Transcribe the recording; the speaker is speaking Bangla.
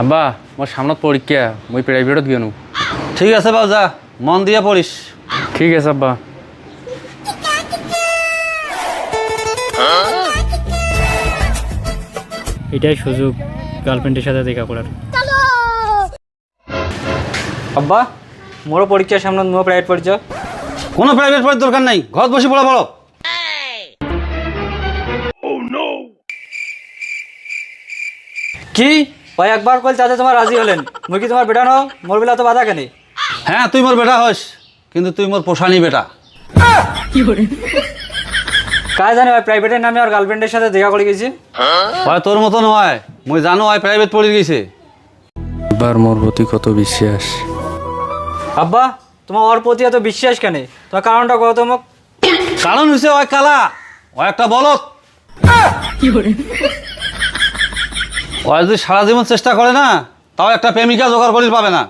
আব্বা মোর সামনত পরীক্ষা মই প্রাইভেটত গেনু। ঠিক আছে বাবু, যা মন দিয়ে পড়িস। ঠিক আছে আব্বা। এটাই সুযোগ গার্লফ্রেন্ডের সাথে দেখা করার। আব্বা মোরও পরীক্ষার সামনে মোর প্রাইভেট পড়ছো। কোনো প্রাইভেট পড়ার দরকার নাই, ঘর বসে পড়া ভালো। কি ভাই একবার কল তাতে তোমার রাজি হলেন, মুই কি তোমার বেটা নও? মোর বেলা তো বাধা কেন? হ্যাঁ তুই মোর বেটা হস, কিন্তু তুই মোর পোষানি বেটা। কাজ জানে ভাই প্রাইভেটের নামে আর গার্লফ্রেন্ডের সাথে দেখা করে গেছি। হয় তোর মতো নয়, মুই জানো হয় প্রাইভেট পড়ে গেছে। আব্বার মোর প্রতি কত বিশ্বাস। আব্বা তোমার ওর প্রতি এত বিশ্বাস কেন? তোমার কারণটা কত মোক। কারণ হয়েছে ওই কালা, ও একটা বলদ। ও যদি সারা জীবন চেষ্টা করে না, তাও একটা প্রেমিকা জোগাড় করির পাবে না।